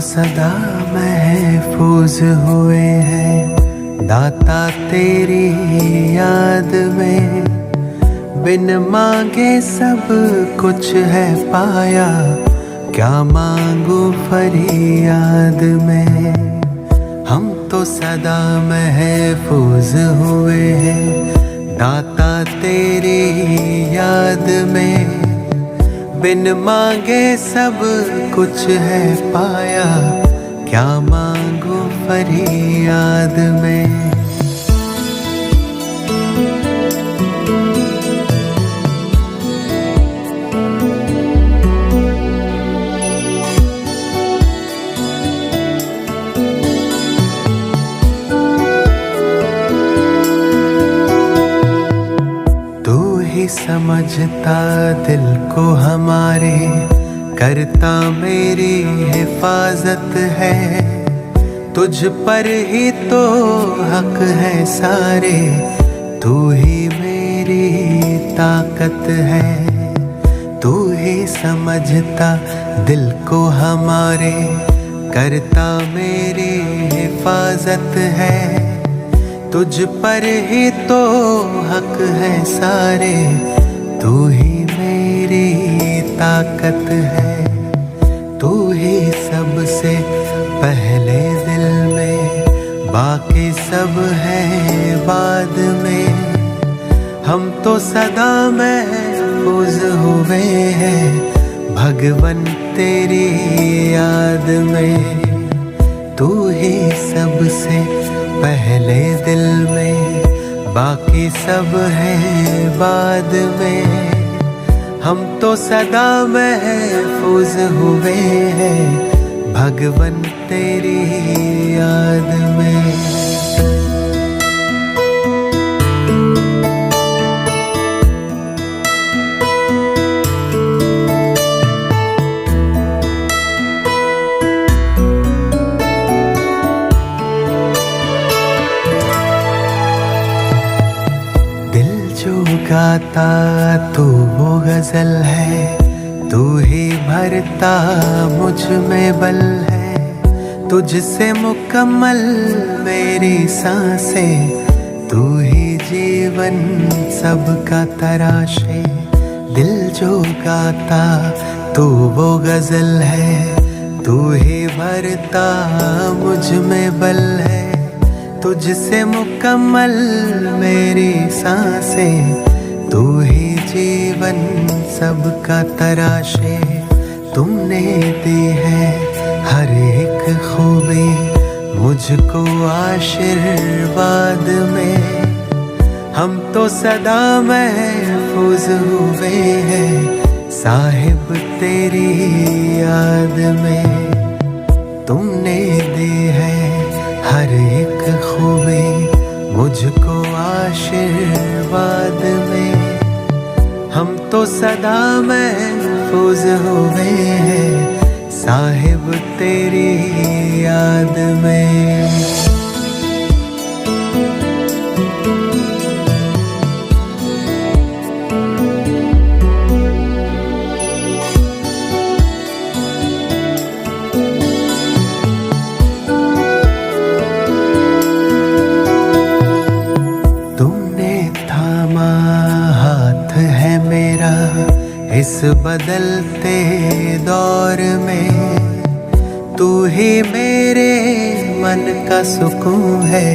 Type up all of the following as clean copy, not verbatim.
सदा महफूज हुए हैं दाता तेरी याद में। बिन मांगे सब कुछ है पाया, क्या मांगू फरियाद में। हम तो सदा महफूज हुए हैं दाता तेरी याद में। बिन मांगे सब कुछ है पाया, क्या मांगू फरियाद में। समझता दिल को हमारे, करता मेरी हिफाजत है। तुझ पर ही तो हक है सारे, तू ही मेरी ताकत है। तू ही समझता दिल को हमारे, करता मेरी हिफाजत है। तुझ पर ही तो हक है सारे, तू ही मेरी ताकत है। तू ही सबसे पहले दिल में, बाकी सब है बाद में। हम तो सदा महफूज हुए हैं भगवन तेरी याद में। तू ही सबसे पहले दिल में, बाकी सब है बाद में। हम तो सदा महफूज हुए हैं भगवन तेरी याद में। गाता तू वो गजल है, तू ही भरता मुझ में बल है। तुझसे मुकम्मल मेरी सांसें, तू ही जीवन सबका तराशे। दिल जो गाता तू वो गजल है, तू ही भरता मुझ में बल है। तुझसे मुकम्मल मेरी सांसें, तू ही जीवन सबका तराशे। तुमने दी है हर एक खूबी मुझको आशीर्वाद में। हम तो सदा महफूज हुए हैं साहिब तेरी याद में। तुमने दी है हर एक खूबी मुझको आशीर्वाद में। हम तो सदा महफूज हुए हैं साहिब तेरी याद में। इस बदलते दौर में तू ही मेरे मन का सुकून है,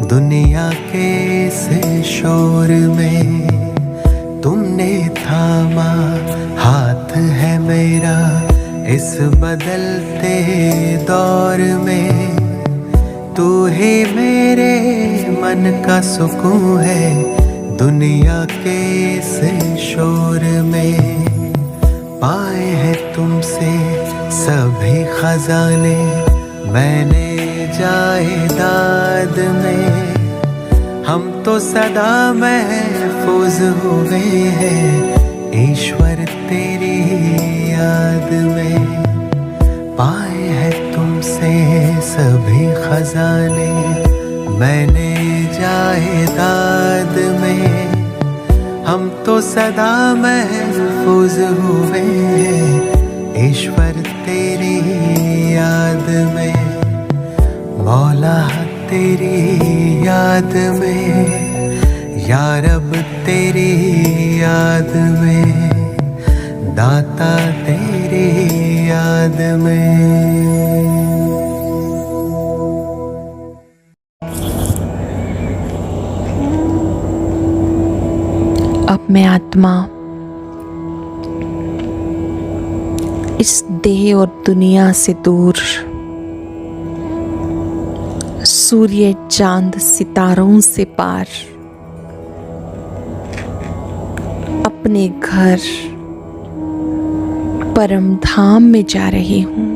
दुनिया के इस शोर में। तुमने थामा हाथ है मेरा इस बदलते दौर में। तू ही मेरे मन का सुकून है, दुनिया के इस शोर में। पाए हैं तुमसे सभी खजाने मैंने जायदाद में। हम तो सदा महफूज हुए हैं ईश्वर तेरी याद में। पाए हैं तुमसे सभी खजाने मैंने जायदाद में। हम तो सदा महफूज हुए हैं ईश्वर तेरी याद मौला तेरी याद में, या रब तेरी याद में, दाता तेरी याद में। अब मैं आत्मा इस देह और दुनिया से दूर सूर्य चांद सितारों से पार अपने घर परम धाम में जा रही हूँ,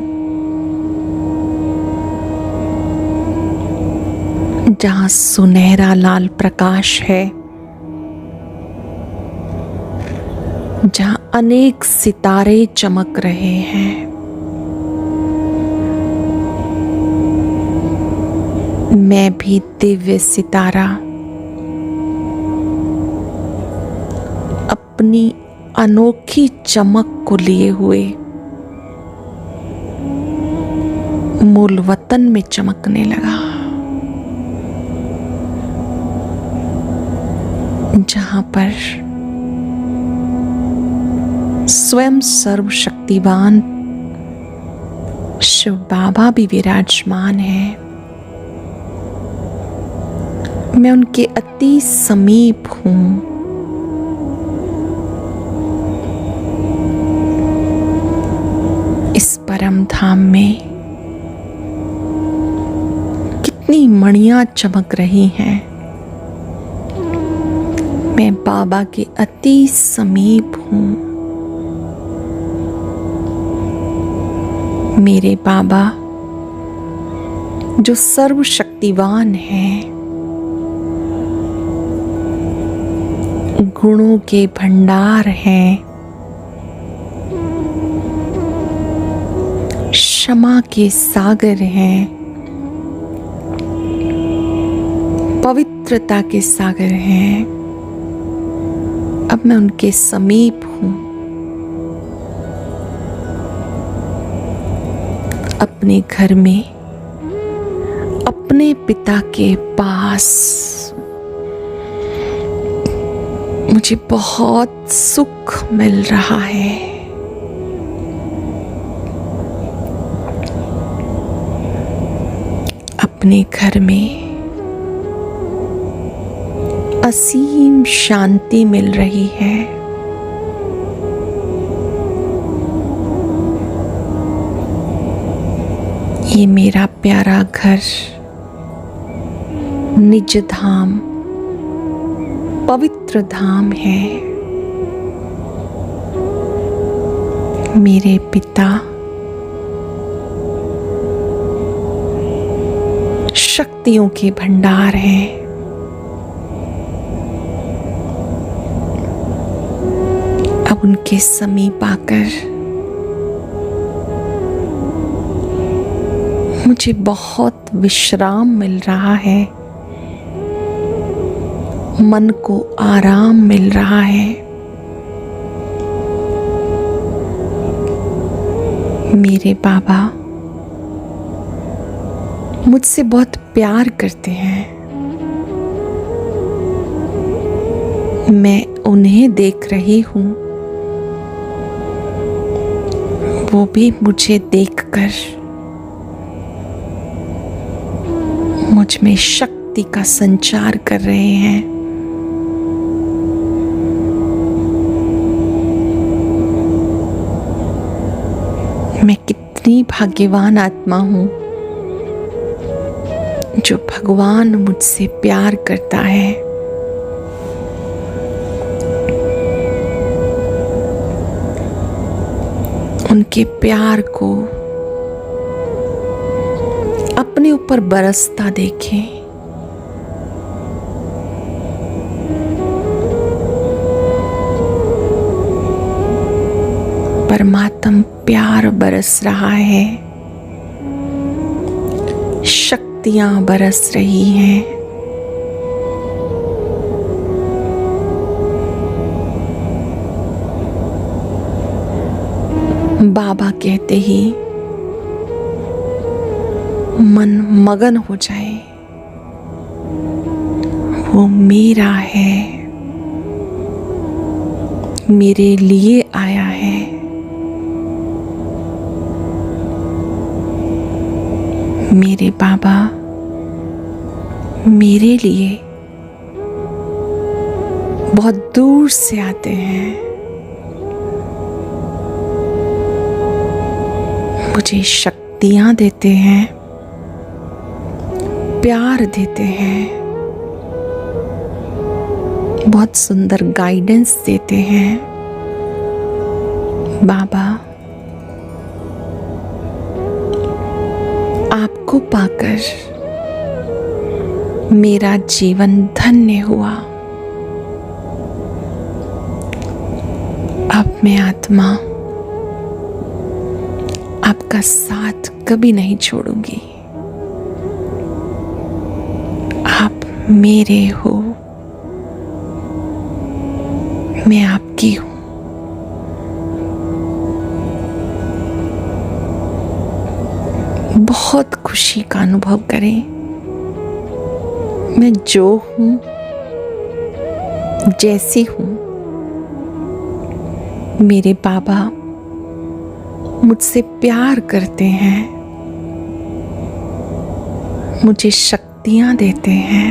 जहाँ सुनहरा लाल प्रकाश है, जहाँ अनेक सितारे चमक रहे हैं। मैं भी दिव्य सितारा अपनी अनोखी चमक को लिए हुए मूल वतन में चमकने लगा, जहाँ पर स्वयं सर्वशक्तिवान शिव बाबा भी विराजमान है। मैं उनके अति समीप हूँ। इस परम धाम में कितनी मणियां चमक रही हैं। मैं बाबा के अति समीप हूँ। मेरे बाबा जो सर्वशक्तिवान हैं, गुणों के भंडार हैं, क्षमा के सागर हैं, पवित्रता के सागर हैं। अब मैं उनके समीप हूँ। अपने घर में अपने पिता के पास मुझे बहुत सुख मिल रहा है। अपने घर में असीम शांति मिल रही है। ये मेरा प्यारा घर, निज धाम, पवित्र धाम है। मेरे पिता शक्तियों के भंडार हैं। अब उनके समीप आकर मुझे बहुत विश्राम मिल रहा है, मन को आराम मिल रहा है। मेरे बाबा मुझसे बहुत प्यार करते हैं। मैं उन्हें देख रही हूँ, वो भी मुझे देखकर मुझ में शक्ति का संचार कर रहे हैं। मैं कितनी भाग्यवान आत्मा हूँ जो भगवान मुझसे प्यार करता है। उनके प्यार को अपने ऊपर बरसता देखें। परमात्मा प्यार बरस रहा है, शक्तियां बरस रही हैं। बाबा कहते ही मन मगन हो जाए। वो मेरा है, मेरे लिए आया है। मेरे बाबा मेरे लिए बहुत दूर से आते हैं, मुझे शक्तियां देते हैं, प्यार देते हैं, बहुत सुंदर गाइडेंस देते हैं। बाबा, आपको पाकर मेरा जीवन धन्य हुआ। अब मैं आत्मा आपका साथ कभी नहीं छोड़ूंगी। आप मेरे हो, मैं आपकी हूं। बहुत खुशी का अनुभव करें। मैं जो हूं, जैसी हूं, मेरे बाबा मुझसे प्यार करते हैं, मुझे शक्तियां देते हैं,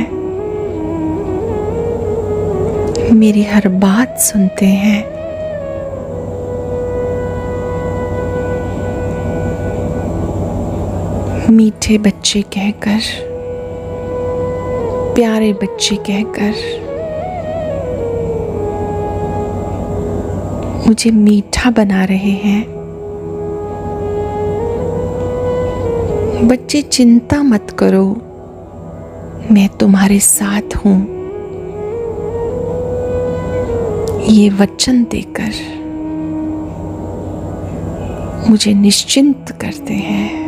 मेरी हर बात सुनते हैं। मीठे बच्चे कहकर, प्यारे बच्चे कहकर मुझे मीठा बना रहे हैं। बच्चे, चिंता मत करो, मैं तुम्हारे साथ हूं, ये वचन देकर मुझे निश्चिंत करते हैं।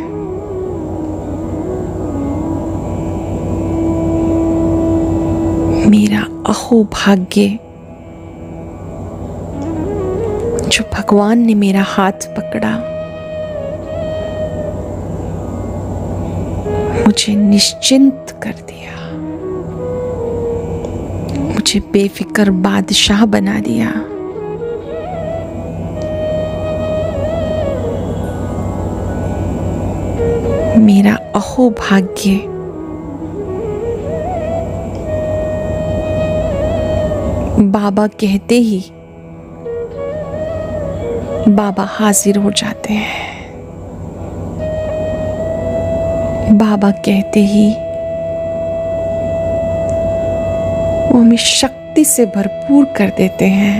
मेरा अहो भाग्य जो भगवान ने मेरा हाथ पकड़ा, मुझे निश्चिंत कर दिया, मुझे बेफिक्र बादशाह बना दिया। मेरा अहो भाग्य बाबा कहते ही बाबा हाजिर हो जाते हैं। बाबा कहते ही वो हमें शक्ति से भरपूर कर देते हैं।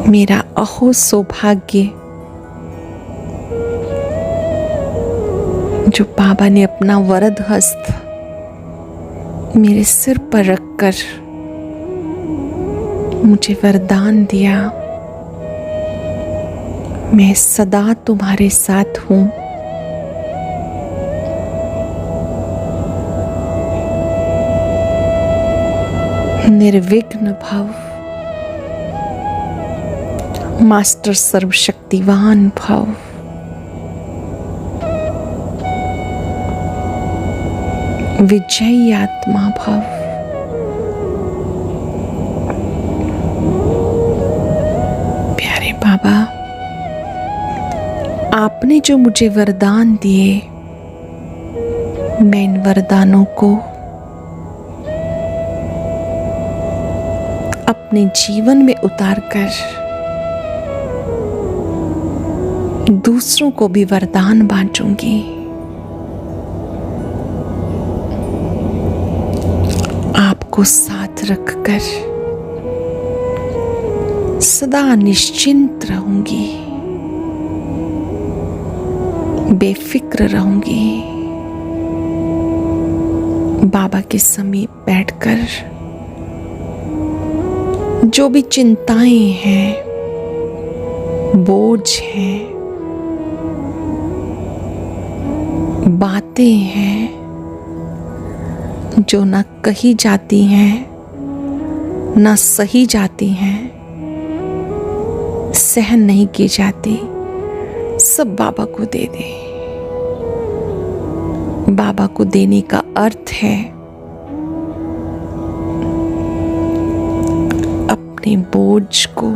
मेरा अहो सौभाग्य जो बाबा ने अपना वरद हस्त मेरे सिर पर रखकर मुझे वरदान दिया, मैं सदा तुम्हारे साथ हूं। निर्विघ्न भव, मास्टर सर्वशक्तिवान भव। विजयी आत्मा भव। प्यारे बाबा, आपने जो मुझे वरदान दिए, मैं इन वरदानों को अपने जीवन में उतारकर दूसरों को भी वरदान बांटूंगी। आपको साथ रखकर सदा निश्चिंत रहूंगी, बेफिक्र रहूंगी। बाबा के समीप बैठकर जो भी चिंताएं हैं, बोझ हैं, बातें हैं जो ना कही जाती हैं, ना सही जाती हैं, सहन नहीं की जाती, सब बाबा को दे दे। बाबा को देने का अर्थ है अपने बोझ को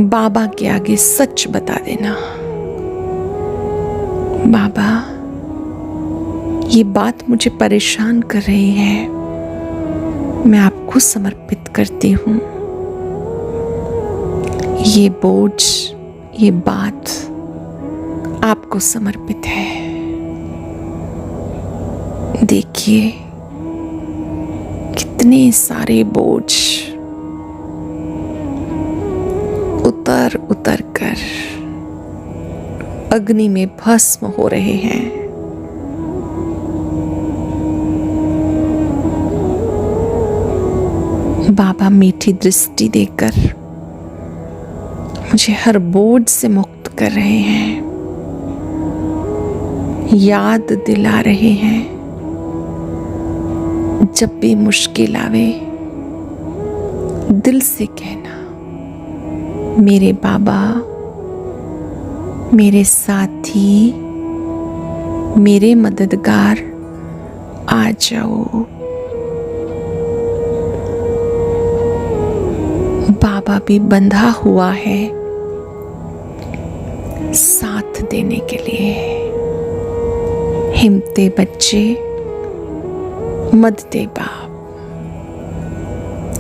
बाबा के आगे सच बता देना। बाबा, ये बात मुझे परेशान कर रही है, मैं आपको समर्पित करती हूँ। ये बोझ, ये बात आपको समर्पित है। देखिए कितने सारे बोझ उतर उतर कर अग्नि में भस्म हो रहे हैं। बाबा मीठी दृष्टि देकर मुझे हर बोझ से मुक्त कर रहे हैं, याद दिला रहे हैं, जब भी मुश्किल आवे दिल से कहना, मेरे बाबा, मेरे साथी, मेरे मददगार, आ जाओ। बाबा भी बंधा हुआ है साथ देने के लिए। हिम्मते बच्चे, मत दे बाप।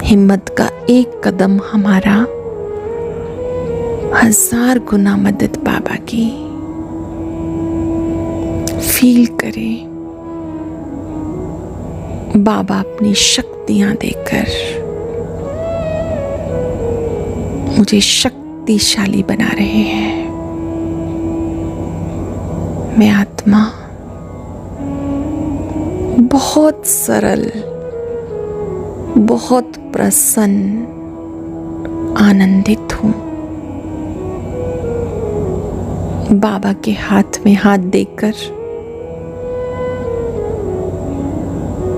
हिम्मत का एक कदम हमारा 1000 गुना मदद बाबा की। फील करें बाबा अपनी शक्तियां देकर मुझे शक्तिशाली बना रहे हैं। मैं आत्मा बहुत सरल, बहुत प्रसन्न, आनंदित हूं। बाबा के हाथ में हाथ देकर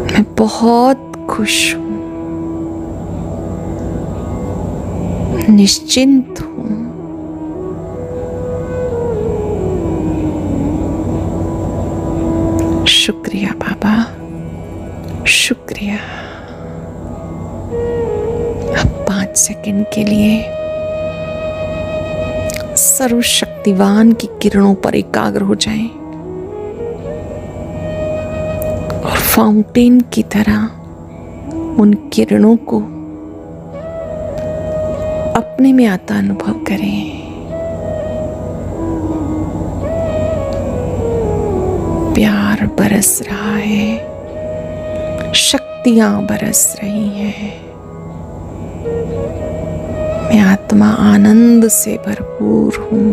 मैं बहुत खुश हूं, निश्चिंत हूं। शुक्रिया बाबा, शुक्रिया। अब 5 सेकंड के लिए सर्वशक्तिवान की किरणों पर एकाग्र हो जाएं और फाउंटेन की तरह उन किरणों को अपने में आता अनुभव करें। प्यार बरस रहा है, शक्तियां बरस रही हैं। मैं आत्मा आनंद से भरपूर हूं,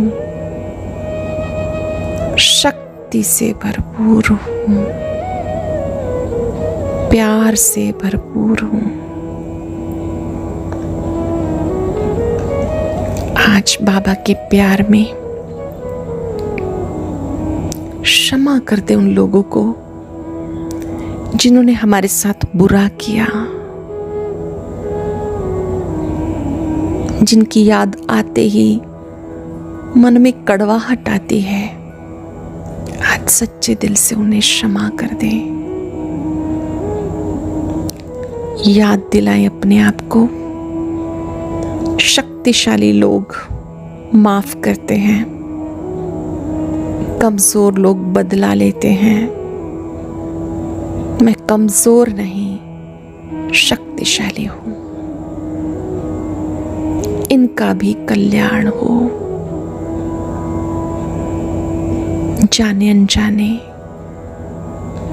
शक्ति से भरपूर हूं, प्यार से भरपूर हूं। आज बाबा के प्यार में क्षमा कर दे उन लोगों को जिन्होंने हमारे साथ बुरा किया, जिनकी याद आते ही मन में कड़वाहट आती है। आज सच्चे दिल से उन्हें क्षमा कर दें। याद दिलाएं अपने आप को, शक्तिशाली लोग माफ करते हैं, कमजोर लोग बदला लेते हैं। मैं कमजोर नहीं, शक्तिशाली हूं। इनका भी कल्याण हो। जाने अनजाने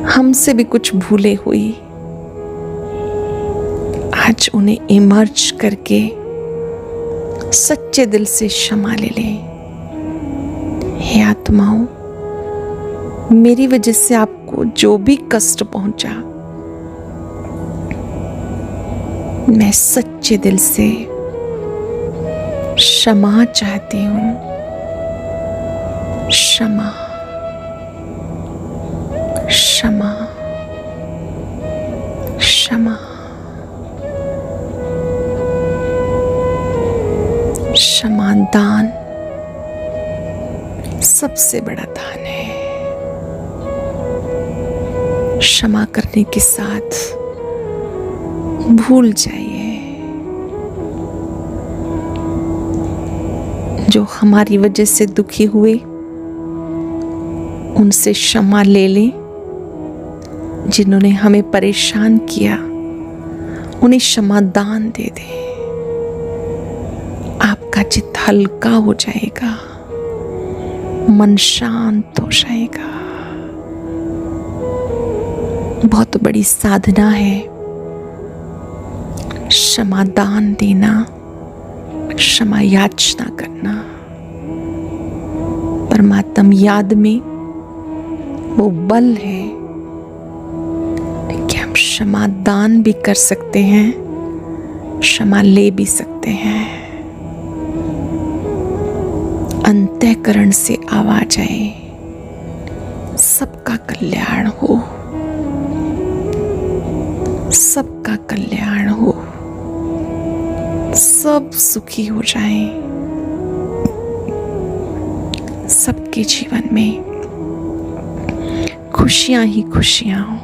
हमसे भी कुछ भूले हुई, आज उन्हें इमर्ज करके सच्चे दिल से क्षमा ले लें। हे आत्माओं, मेरी वजह से आपको जो भी कष्ट पहुंचा, मैं सच्चे दिल से क्षमा चाहती हूं। क्षमा, क्षमा, क्षमा। क्षमादान सबसे बड़ा दान है। क्षमा करने के साथ भूल जाइए जो हमारी वजह से दुखी हुए, उनसे क्षमा ले लें। जिन्होंने हमें परेशान किया उन्हें क्षमादान दे दें। आपका चित्त हल्का हो जाएगा, मन शांत हो जाएगा। बहुत बड़ी साधना है क्षमादान देना, क्षमा याचना करना। परमात्म याद में वो बल है कि हम क्षमादान भी कर सकते हैं, क्षमा ले भी सकते हैं। अंतःकरण से आवाज आए, सबका कल्याण हो, सबका कल्याण हो, सब सुखी हो जाएं, सबके जीवन में खुशियां ही खुशियां हो।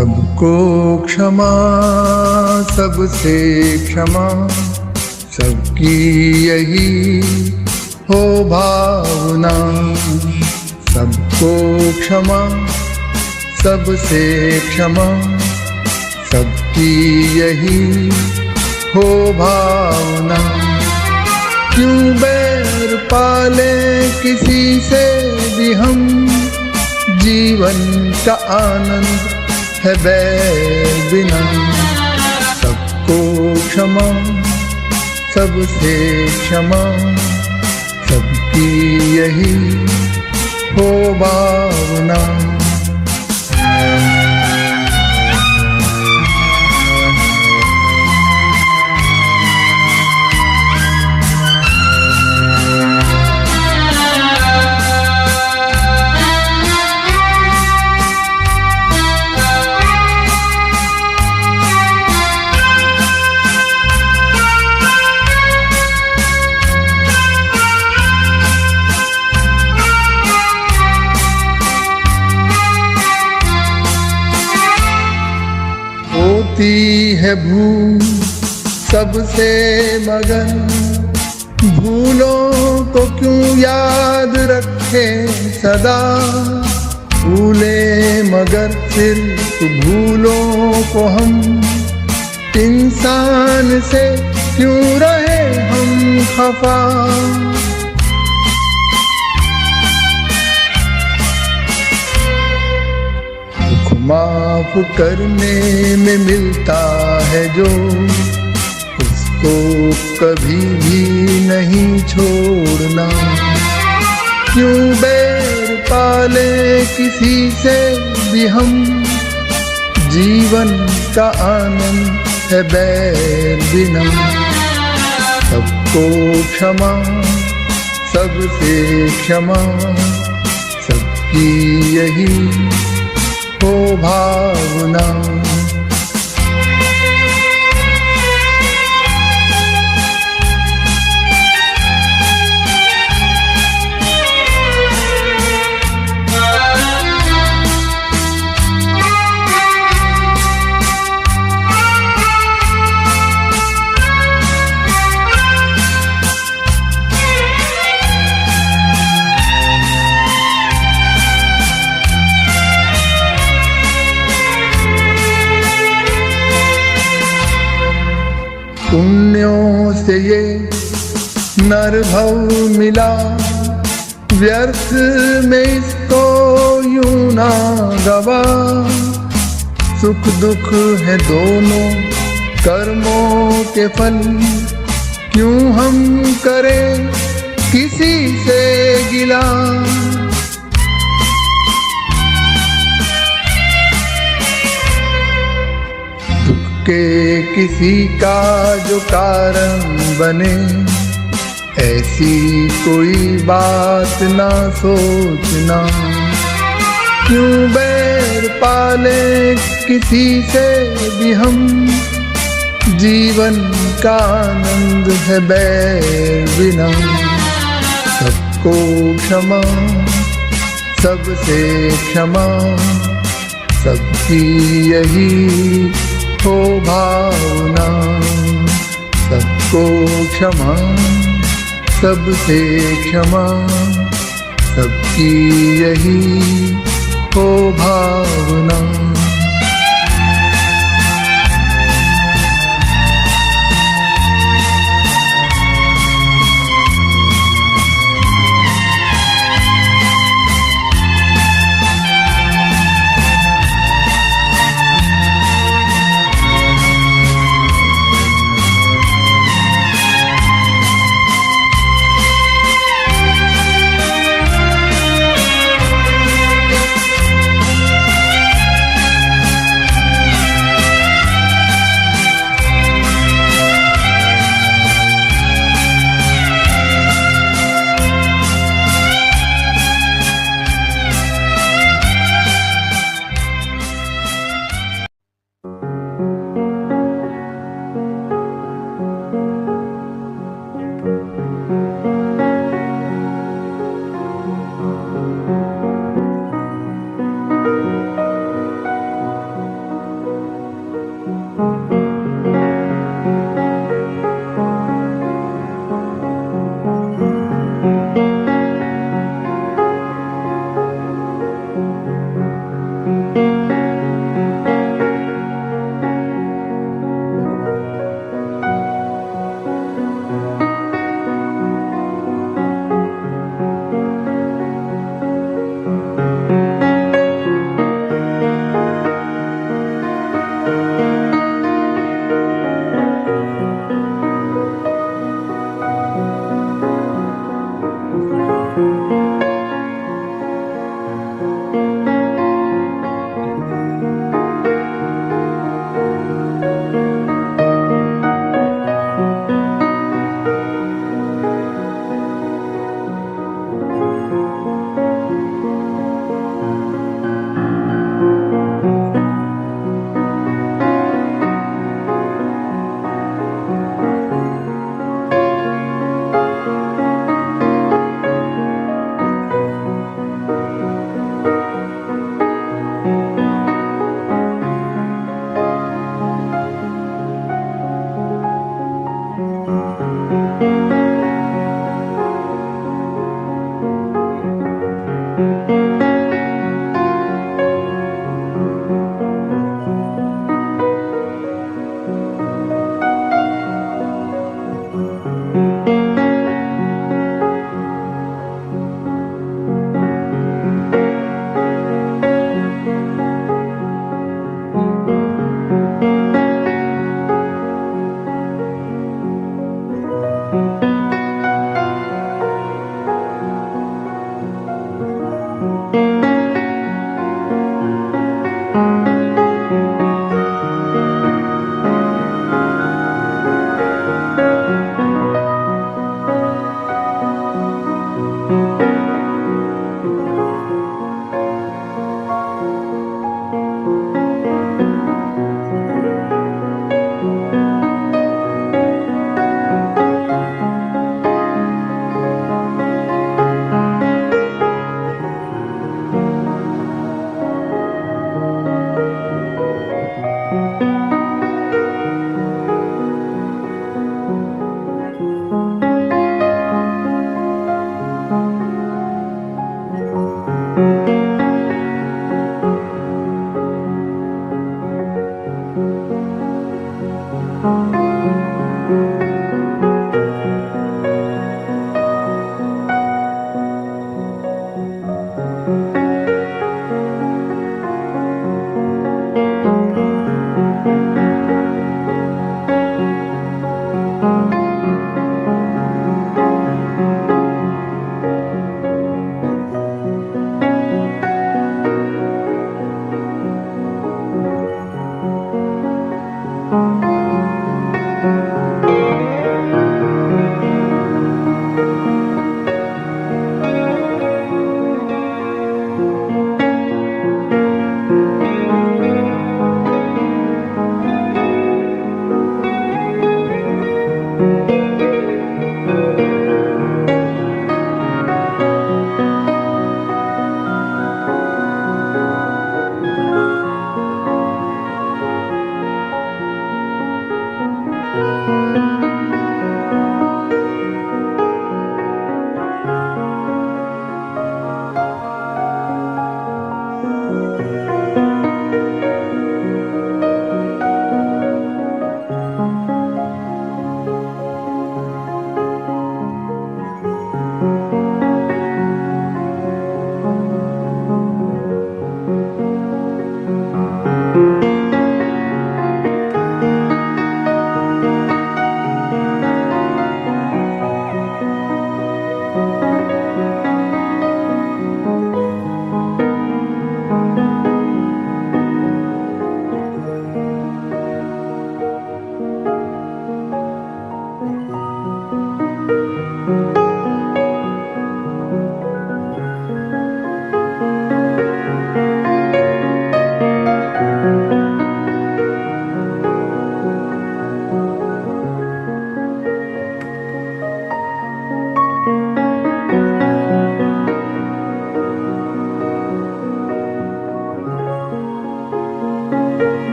सबको क्षमा, सबसे क्षमा, सबकी यही हो भावना। सबको क्षमा, सबसे क्षमा, सबकी यही हो भावना। क्यों बैर पाले किसी से भी हम, जीवन का आनंद है बैर बिना। सबको क्षमा, सबसे क्षमा, सबकी यही हो भावना। होती है भूल सबसे मगर, भूलों को क्यों याद रखे सदा। भूले मगर सिर्फ भूलों को हम, इंसान से क्यों रहे हम खफा। माफ करने में मिलता है जो, उसको कभी भी नहीं छोड़ना। क्यों बैर पाले किसी से भी हम, जीवन का आनंद है बैर बिना। सबको क्षमा, सबसे क्षमा, सबकी यही हो भावना। पुण्यों से ये नरभव मिला, व्यर्थ में इसको यूं ना गवा। सुख दुख है दोनों कर्मों के फल, क्यों हम करें किसी से गिला। के किसी का जो कारण बने, ऐसी कोई बात ना सोचना। क्यों बैर पाले किसी से भी हम, जीवन का आनंद है बैर बिना। सबको क्षमा, सबसे क्षमा, सबकी यही हो भावना। सबको क्षमा, सबसे क्षमा, सबकी यही हो भावना।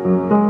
हैं।